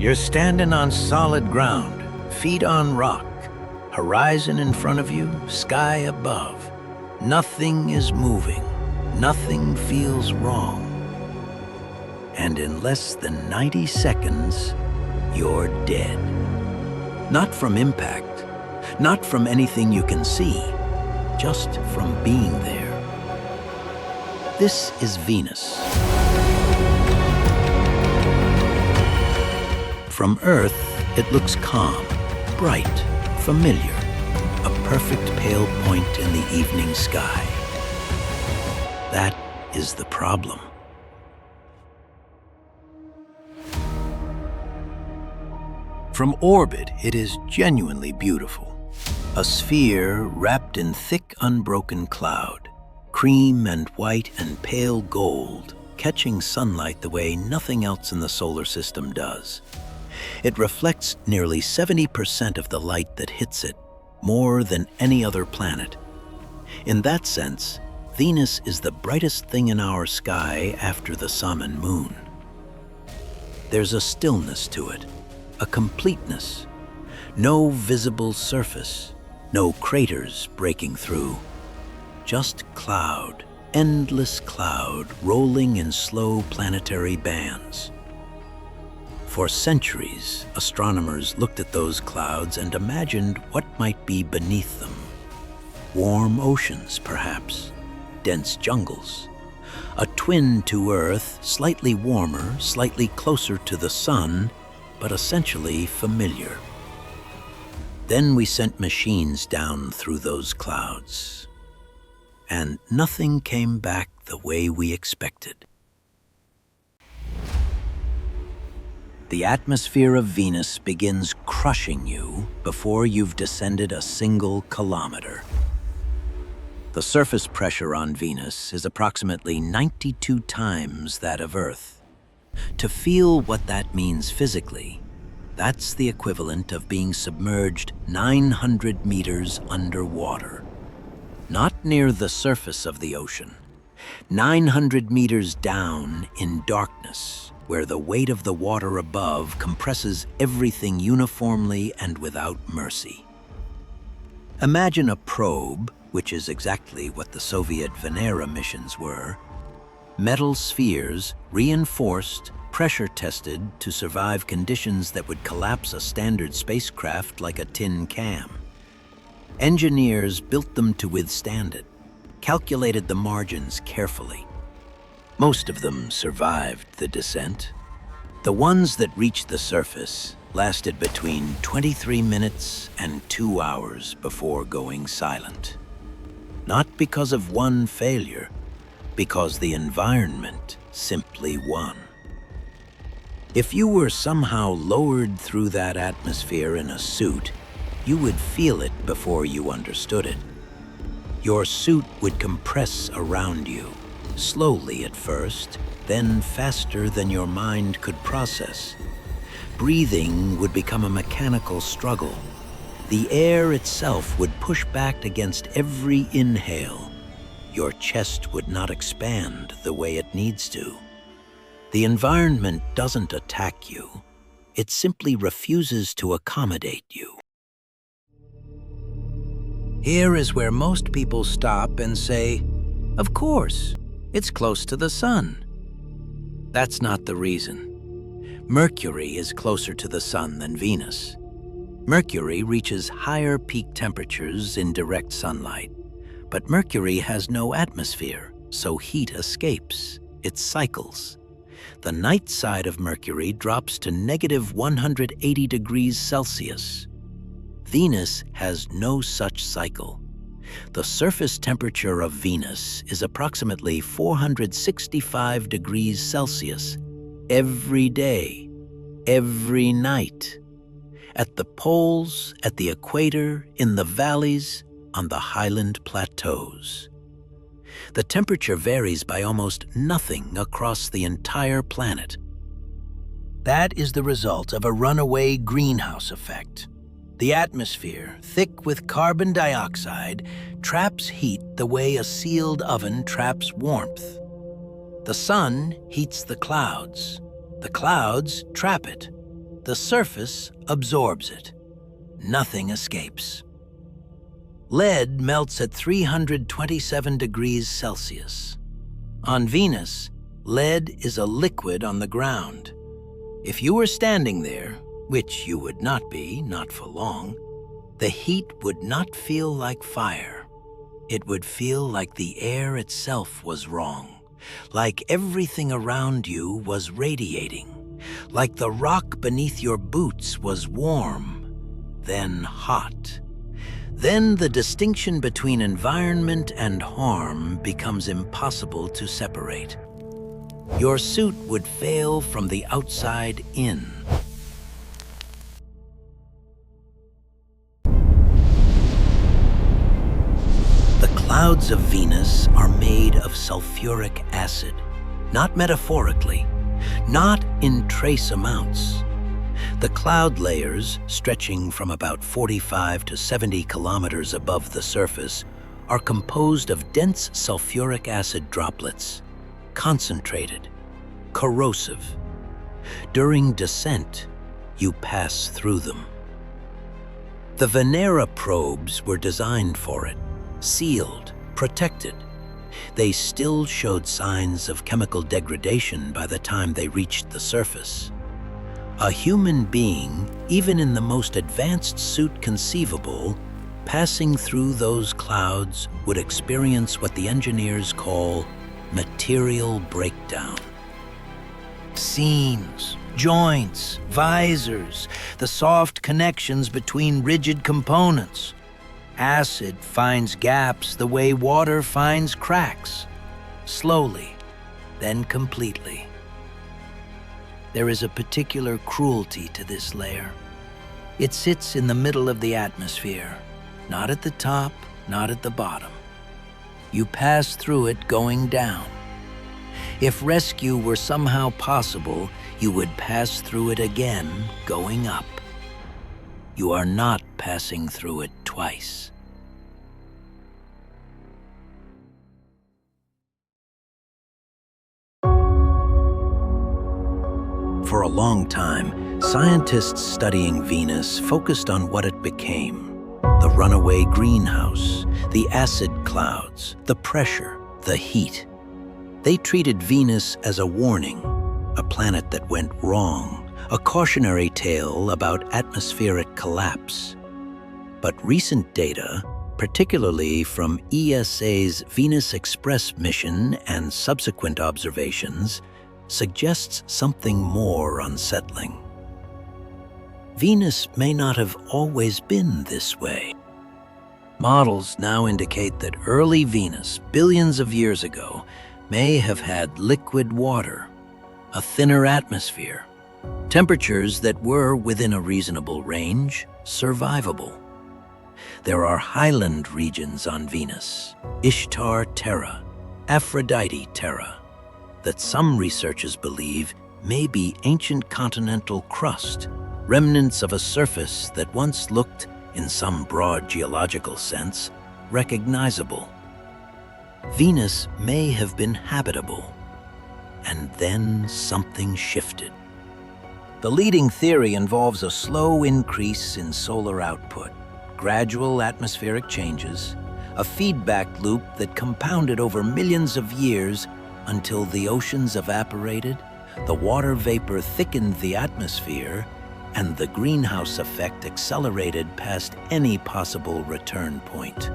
You're standing on solid ground, feet on rock, horizon in front of you, sky above. Nothing is moving, nothing feels wrong. And in less than 90 seconds, you're dead. Not from impact, not from anything you can see, just from being there. This is Venus. From Earth, it looks calm, bright, familiar, a perfect pale point in the evening sky. That is the problem. From orbit, it is genuinely beautiful. A sphere wrapped in thick, unbroken cloud, cream and white and pale gold, catching sunlight the way nothing else in the solar system does. It reflects nearly 70% of the light that hits it, more than any other planet. In that sense, Venus is the brightest thing in our sky after the sun and moon. There's a stillness to it, a completeness. No visible surface, no craters breaking through. Just cloud, endless cloud rolling in slow planetary bands. For centuries, astronomers looked at those clouds and imagined what might be beneath them. Warm oceans, perhaps, dense jungles. A twin to Earth, slightly warmer, slightly closer to the sun, but essentially familiar. Then we sent machines down through those clouds, and nothing came back the way we expected. The atmosphere of Venus begins crushing you before you've descended a single kilometer. The surface pressure on Venus is approximately 92 times that of Earth. To feel what that means physically, that's the equivalent of being submerged 900 meters underwater. Not near the surface of the ocean, 900 meters down in darkness, where the weight of the water above compresses everything uniformly and without mercy. Imagine a probe, which is exactly what the Soviet Venera missions were, metal spheres, reinforced, pressure-tested to survive conditions that would collapse a standard spacecraft like a tin can. Engineers built them to withstand it, calculated the margins carefully. Most of them survived the descent. The ones that reached the surface lasted between 23 minutes and 2 hours before going silent. Not because of one failure, because the environment simply won. If you were somehow lowered through that atmosphere in a suit, you would feel it before you understood it. Your suit would compress around you, slowly at first, then faster than your mind could process. Breathing would become a mechanical struggle. The air itself would push back against every inhale. Your chest would not expand the way it needs to. The environment doesn't attack you. It simply refuses to accommodate you. Here is where most people stop and say, "Of course, it's close to the sun." That's not the reason. Mercury is closer to the sun than Venus. Mercury reaches higher peak temperatures in direct sunlight, but Mercury has no atmosphere, so heat escapes. It cycles. The night side of Mercury drops to negative 180 degrees Celsius. Venus has no such cycle. The surface temperature of Venus is approximately 465 degrees Celsius every day, every night. At the poles, at the equator, in the valleys, on the highland plateaus. The temperature varies by almost nothing across the entire planet. That is the result of a runaway greenhouse effect. The atmosphere, thick with carbon dioxide, traps heat the way a sealed oven traps warmth. The sun heats the clouds. The clouds trap it. The surface absorbs it. Nothing escapes. Lead melts at 327 degrees Celsius. On Venus, lead is a liquid on the ground. If you were standing there, which you would not be, not for long, the heat would not feel like fire. It would feel like the air itself was wrong, like everything around you was radiating, like the rock beneath your boots was warm, then hot. Then the distinction between environment and harm becomes impossible to separate. Your suit would fail from the outside in. The clouds of Venus are made of sulfuric acid, not metaphorically, not in trace amounts. The cloud layers, stretching from about 45 to 70 kilometers above the surface, are composed of dense sulfuric acid droplets, concentrated, corrosive. During descent, you pass through them. The Venera probes were designed for it, sealed, protected. They still showed signs of chemical degradation by the time they reached the surface. A human being, even in the most advanced suit conceivable, passing through those clouds would experience what the engineers call material breakdown. Seams, joints, visors, the soft connections between rigid components. Acid finds gaps the way water finds cracks, slowly, then completely. There is a particular cruelty to this layer. It sits in the middle of the atmosphere, not at the top, not at the bottom. You pass through it going down. If rescue were somehow possible, you would pass through it again going up. You are not passing through it twice. For a long time, scientists studying Venus focused on what it became: the runaway greenhouse, the acid clouds, the pressure, the heat. They treated Venus as a warning, a planet that went wrong, a cautionary tale about atmospheric collapse. But recent data, particularly from ESA's Venus Express mission and subsequent observations, suggests something more unsettling. Venus may not have always been this way. Models now indicate that early Venus, billions of years ago, may have had liquid water, a thinner atmosphere, temperatures that were, within a reasonable range, survivable. There are highland regions on Venus, Ishtar Terra, Aphrodite Terra, that some researchers believe may be ancient continental crust, remnants of a surface that once looked, in some broad geological sense, recognizable. Venus may have been habitable, and then something shifted. The leading theory involves a slow increase in solar output, gradual atmospheric changes, a feedback loop that compounded over millions of years until the oceans evaporated, the water vapor thickened the atmosphere, and the greenhouse effect accelerated past any possible return point.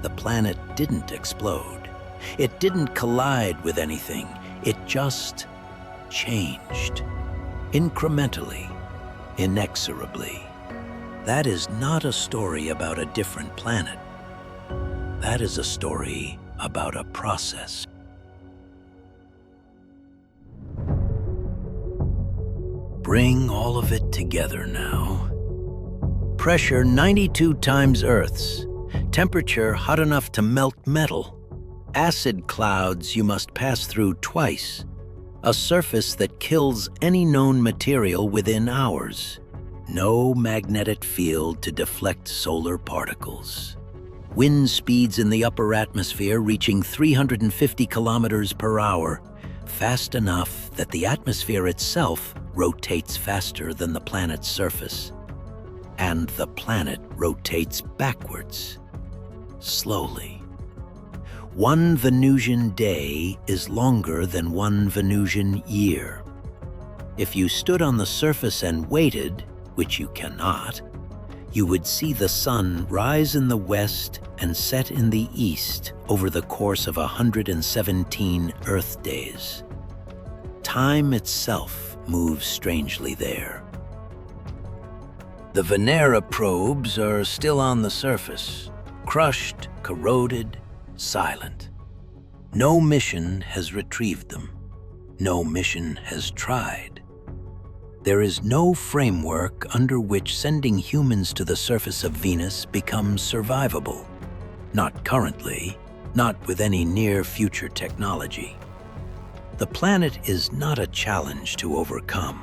The planet didn't explode. It didn't collide with anything. It just changed. Incrementally, inexorably. That is not a story about a different planet. That is a story about a process. Bring all of it together now. Pressure 92 times Earth's. Temperature hot enough to melt metal. Acid clouds you must pass through twice. A surface that kills any known material within hours. No magnetic field to deflect solar particles. Wind speeds in the upper atmosphere reaching 350 kilometers per hour. fast enough that the atmosphere itself rotates faster than the planet's surface. And the planet rotates backwards, slowly. One Venusian day is longer than one Venusian year. If you stood on the surface and waited, which you cannot, you would see the sun rise in the west and set in the east over the course of 117 Earth days. Time itself moves strangely there. The Venera probes are still on the surface, crushed, corroded, silent. No mission has retrieved them. No mission has tried. There is no framework under which sending humans to the surface of Venus becomes survivable. Not currently, not with any near-future technology. The planet is not a challenge to overcome.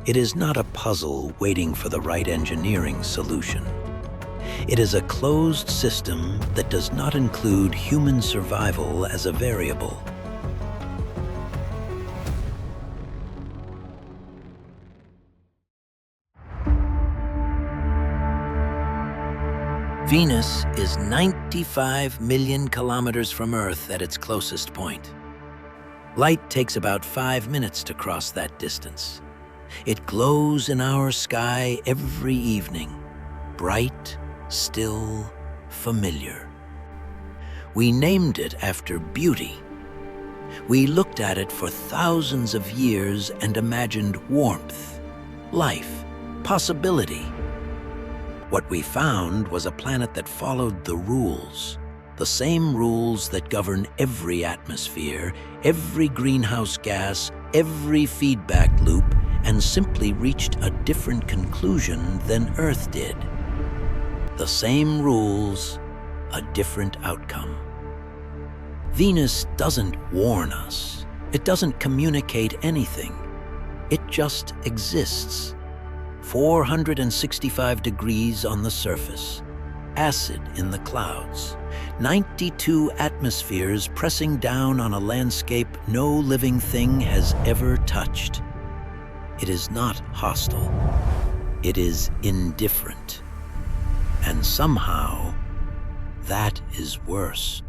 It is not a puzzle waiting for the right engineering solution. It is a closed system that does not include human survival as a variable. Venus is 95 million kilometers from Earth at its closest point. Light takes about 5 minutes to cross that distance. It glows in our sky every evening, bright, still, familiar. We named it after beauty. We looked at it for thousands of years and imagined warmth, life, possibility. What we found was a planet that followed the rules, the same rules that govern every atmosphere, every greenhouse gas, every feedback loop, and simply reached a different conclusion than Earth did. The same rules, a different outcome. Venus doesn't warn us. It doesn't communicate anything. It just exists. 465 degrees on the surface, acid in the clouds, 92 atmospheres pressing down on a landscape no living thing has ever touched. It is not hostile. It is indifferent. And somehow, that is worse.